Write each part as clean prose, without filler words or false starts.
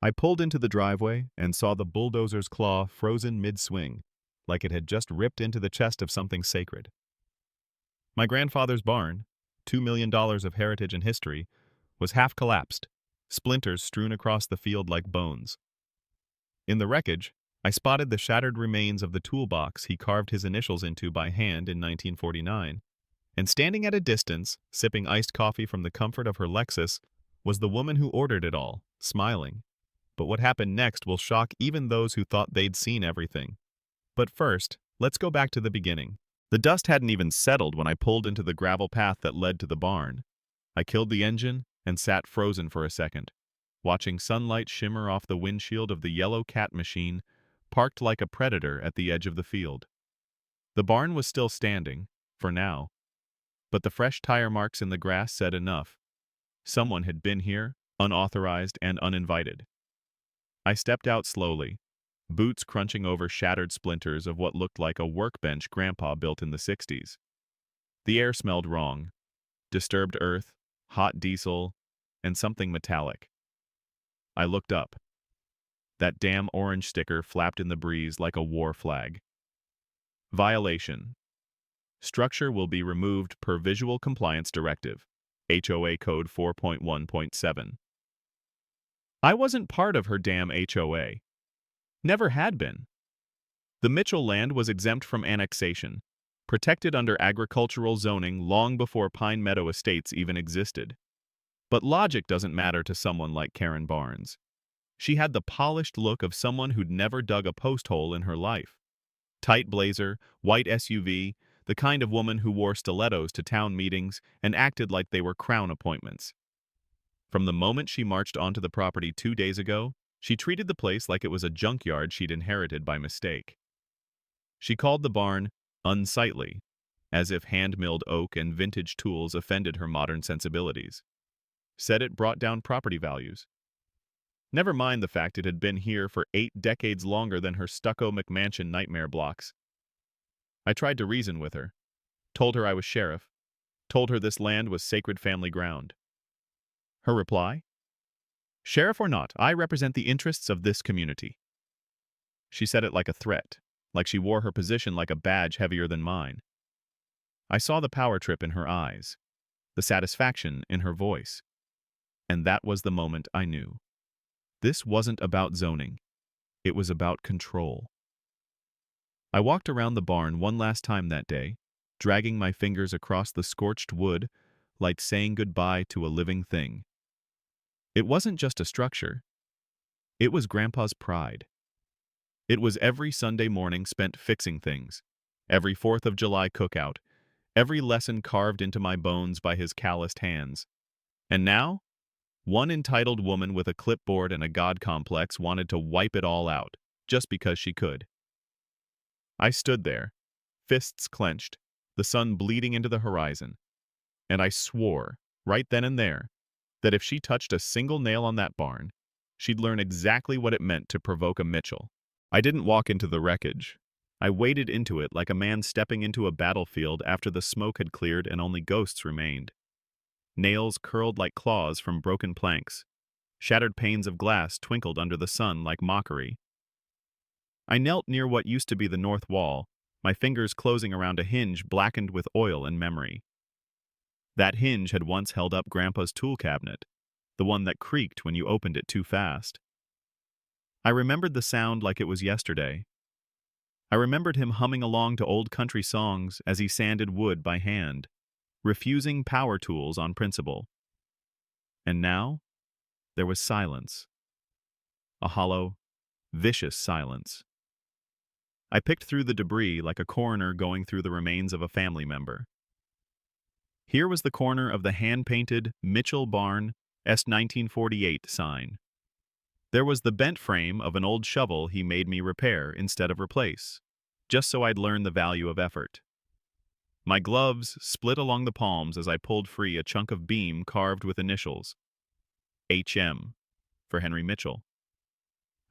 I pulled into the driveway and saw the bulldozer's claw frozen mid-swing, like it had just ripped into the chest of something sacred. My grandfather's barn, $2 million of heritage and history, was half collapsed, splinters strewn across the field like bones. In the wreckage, I spotted the shattered remains of the toolbox he carved his initials into by hand in 1949, and standing at a distance, sipping iced coffee from the comfort of her Lexus, was the woman who ordered it all, smiling. But what happened next will shock even those who thought they'd seen everything. But first, let's go back to the beginning. The dust hadn't even settled when I pulled into the gravel path that led to the barn. I killed the engine and sat frozen for a second, watching sunlight shimmer off the windshield of the yellow cat machine parked like a predator at the edge of the field. The barn was still standing, for now, but the fresh tire marks in the grass said enough. Someone had been here, unauthorized and uninvited. I stepped out slowly, boots crunching over shattered splinters of what looked like a workbench Grandpa built in the 60s. The air smelled wrong. Disturbed earth, hot diesel, and something metallic. I looked up. That damn orange sticker flapped in the breeze like a war flag. Violation. Structure will be removed per Visual Compliance Directive, HOA Code 4.1.7. I wasn't part of her damn HOA. Never had been. The Mitchell land was exempt from annexation, protected under agricultural zoning long before Pine Meadow Estates even existed. But logic doesn't matter to someone like Karen Barnes. She had the polished look of someone who'd never dug a post hole in her life. Tight blazer, white SUV, the kind of woman who wore stilettos to town meetings and acted like they were crown appointments. From the moment she marched onto the property 2 days ago, she treated the place like it was a junkyard she'd inherited by mistake. She called the barn unsightly, as if hand-milled oak and vintage tools offended her modern sensibilities. Said it brought down property values. Never mind the fact it had been here for 8 decades longer than her stucco McMansion nightmare blocks. I tried to reason with her, told her I was sheriff, told her this land was sacred family ground. Her reply? Sheriff or not, I represent the interests of this community. She said it like a threat, like she wore her position like a badge heavier than mine. I saw the power trip in her eyes, the satisfaction in her voice, and that was the moment I knew. This wasn't about zoning. It was about control. I walked around the barn one last time that day, dragging my fingers across the scorched wood like saying goodbye to a living thing. It wasn't just a structure. It was Grandpa's pride. It was every Sunday morning spent fixing things, every 4th of July cookout, every lesson carved into my bones by his calloused hands. And now, one entitled woman with a clipboard and a god complex wanted to wipe it all out, just because she could. I stood there, fists clenched, the sun bleeding into the horizon, and I swore, right then and there, that if she touched a single nail on that barn, she'd learn exactly what it meant to provoke a Mitchell. I didn't walk into the wreckage. I waded into it like a man stepping into a battlefield after the smoke had cleared and only ghosts remained. Nails curled like claws from broken planks. Shattered panes of glass twinkled under the sun like mockery. I knelt near what used to be the north wall, my fingers closing around a hinge blackened with oil and memory. That hinge had once held up Grandpa's tool cabinet, the one that creaked when you opened it too fast. I remembered the sound like it was yesterday. I remembered him humming along to old country songs as he sanded wood by hand, refusing power tools on principle. And now, there was silence. A hollow, vicious silence. I picked through the debris like a coroner going through the remains of a family member. Here was the corner of the hand-painted Mitchell Barn S1948 sign. There was the bent frame of an old shovel he made me repair instead of replace, just so I'd learn the value of effort. My gloves split along the palms as I pulled free a chunk of beam carved with initials. HM, for Henry Mitchell.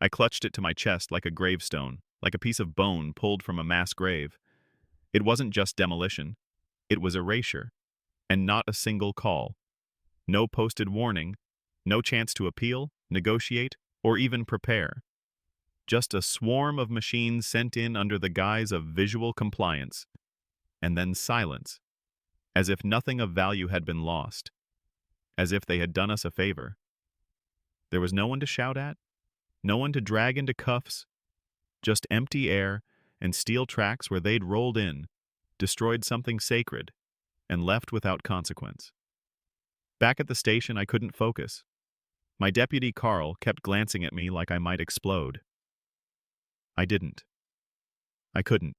I clutched it to my chest like a gravestone, like a piece of bone pulled from a mass grave. It wasn't just demolition. It was erasure. And not a single call. No posted warning, no chance to appeal, negotiate, or even prepare. Just a swarm of machines sent in under the guise of visual compliance, and then silence, as if nothing of value had been lost, as if they had done us a favor. There was no one to shout at, no one to drag into cuffs, just empty air and steel tracks where they'd rolled in, destroyed something sacred, and left without consequence. Back at the station, I couldn't focus. My deputy, Carl, kept glancing at me like I might explode. I didn't. I couldn't.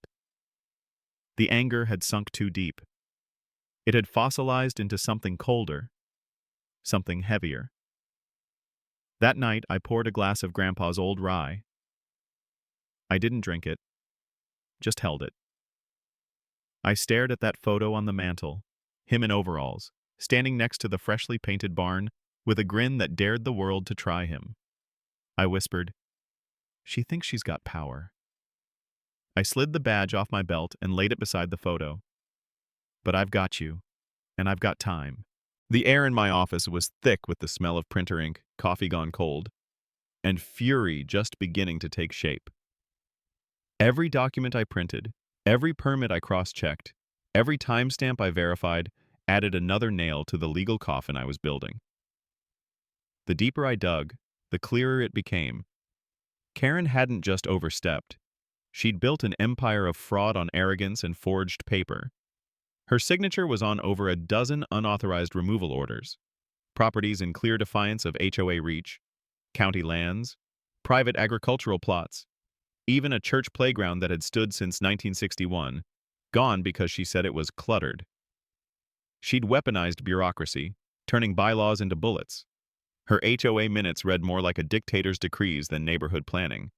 The anger had sunk too deep. It had fossilized into something colder, something heavier. That night, I poured a glass of Grandpa's old rye. I didn't drink it, just held it. I stared at that photo on the mantel, him in overalls, standing next to the freshly painted barn, with a grin that dared the world to try him. I whispered, "She thinks she's got power." I slid the badge off my belt and laid it beside the photo. But I've got you, and I've got time. The air in my office was thick with the smell of printer ink, coffee gone cold, and fury just beginning to take shape. Every document I printed, every permit I cross-checked, every timestamp I verified added another nail to the legal coffin I was building. The deeper I dug, the clearer it became. Karen hadn't just overstepped. She'd built an empire of fraud on arrogance and forged paper. Her signature was on over a dozen unauthorized removal orders, properties in clear defiance of HOA reach, county lands, private agricultural plots, even a church playground that had stood since 1961, gone because she said it was cluttered. She'd weaponized bureaucracy, turning bylaws into bullets. Her HOA minutes read more like a dictator's decrees than neighborhood planning,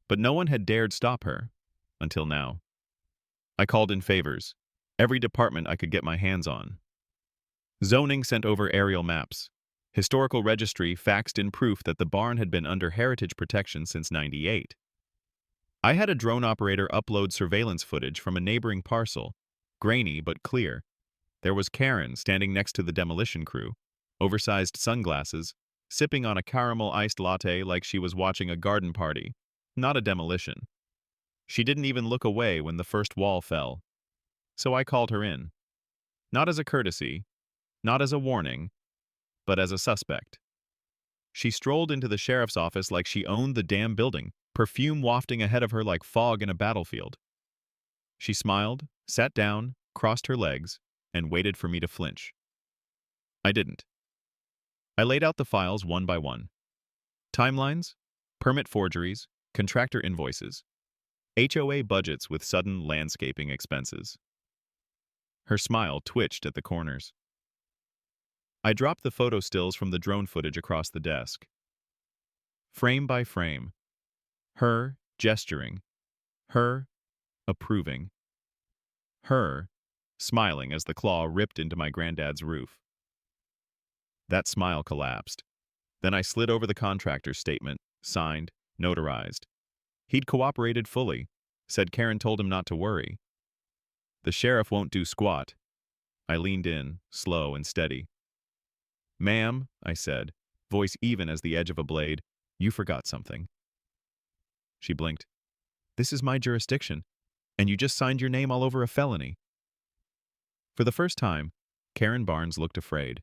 but no one had dared stop her, until now. I called in favors, every department I could get my hands on. Zoning sent over aerial maps. Historical registry faxed in proof that the barn had been under heritage protection since '98. I had a drone operator upload surveillance footage from a neighboring parcel, grainy but clear. There was Karen standing next to the demolition crew, oversized sunglasses, sipping on a caramel iced latte like she was watching a garden party, not a demolition. She didn't even look away when the first wall fell. So I called her in. Not as a courtesy, not as a warning, but as a suspect. She strolled into the sheriff's office like she owned the damn building, perfume wafting ahead of her like fog in a battlefield. She smiled, sat down, crossed her legs, and waited for me to flinch. I didn't. I laid out the files one by one. Timelines, permit forgeries, contractor invoices, HOA budgets with sudden landscaping expenses. Her smile twitched at the corners. I dropped the photo stills from the drone footage across the desk. Frame by frame. Her gesturing. Her approving. Her smiling as the claw ripped into my granddad's roof. That smile collapsed. Then I slid over the contractor's statement, signed, notarized. He'd cooperated fully, said Karen told him not to worry. The sheriff won't do squat. I leaned in, slow and steady. "Ma'am," I said, voice even as the edge of a blade, "you forgot something." She blinked. "This is my jurisdiction, and you just signed your name all over a felony." For the first time, Karen Barnes looked afraid.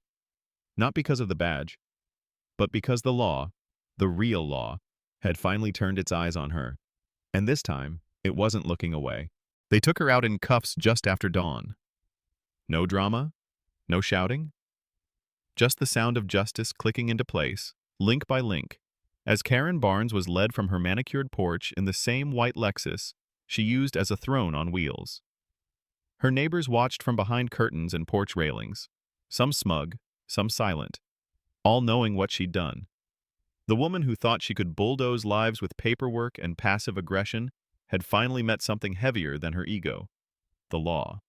Not because of the badge, but because the law, the real law, had finally turned its eyes on her. And this time, it wasn't looking away. They took her out in cuffs just after dawn. No drama, no shouting. Just the sound of justice clicking into place, link by link, as Karen Barnes was led from her manicured porch in the same white Lexus she used as a throne on wheels. Her neighbors watched from behind curtains and porch railings, some smug, some silent, all knowing what she'd done. The woman who thought she could bulldoze lives with paperwork and passive aggression had finally met something heavier than her ego, the law.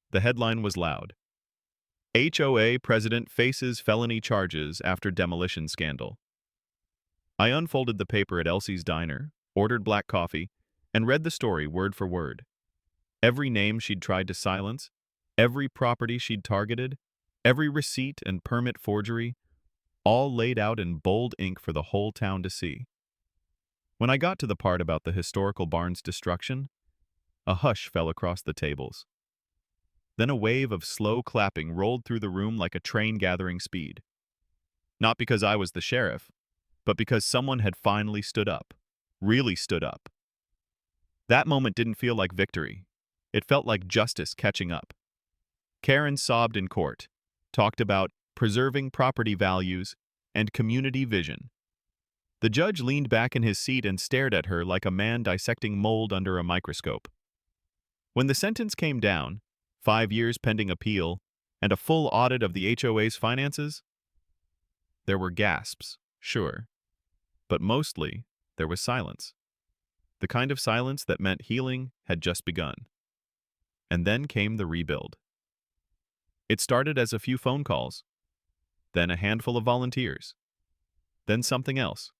The headline was loud. HOA president faces felony charges after demolition scandal. I unfolded the paper at Elsie's diner, ordered black coffee, and read the story word for word. Every name she'd tried to silence, every property she'd targeted, every receipt and permit forgery, all laid out in bold ink for the whole town to see. When I got to the part about the historical barn's destruction, a hush fell across the tables. Then a wave of slow clapping rolled through the room like a train gathering speed. Not because I was the sheriff, but because someone had finally stood up. Really stood up. That moment didn't feel like victory. It felt like justice catching up. Karen sobbed in court, talked about preserving property values and community vision. The judge leaned back in his seat and stared at her like a man dissecting mold under a microscope. When the sentence came down, 5 years pending appeal, and a full audit of the HOA's finances, there were gasps, sure, but mostly there was silence. The kind of silence that meant healing had just begun. And then came the rebuild. It started as a few phone calls, then a handful of volunteers, then something else.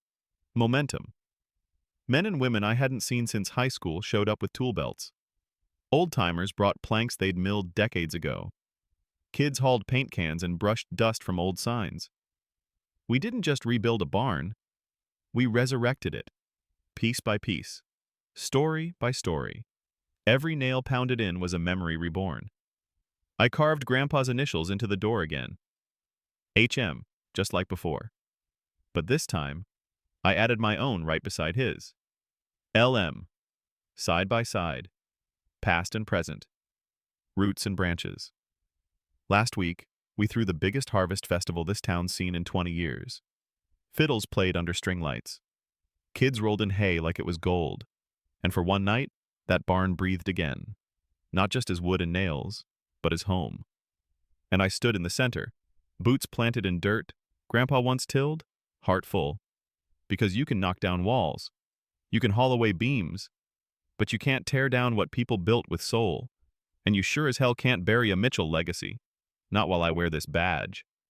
Momentum. Men and women I hadn't seen since high school showed up with tool belts. Old-timers brought planks they'd milled decades ago. Kids hauled paint cans and brushed dust from old signs. We didn't just rebuild a barn, we resurrected it, piece by piece, story by story. Every nail pounded in was a memory reborn. I carved Grandpa's initials into the door again. HM, just like before. But this time, I added my own right beside his. LM, side by side, past and present, roots and branches. Last week, we threw the biggest harvest festival this town's seen in 20 years. Fiddles played under string lights. Kids rolled in hay like it was gold. And for one night, that barn breathed again. Not just as wood and nails, but as home. And I stood in the center, boots planted in dirt Grandpa once tilled, heart full. Because you can knock down walls. You can haul away beams. But you can't tear down what people built with soul. And you sure as hell can't bury a Mitchell legacy. Not while I wear this badge.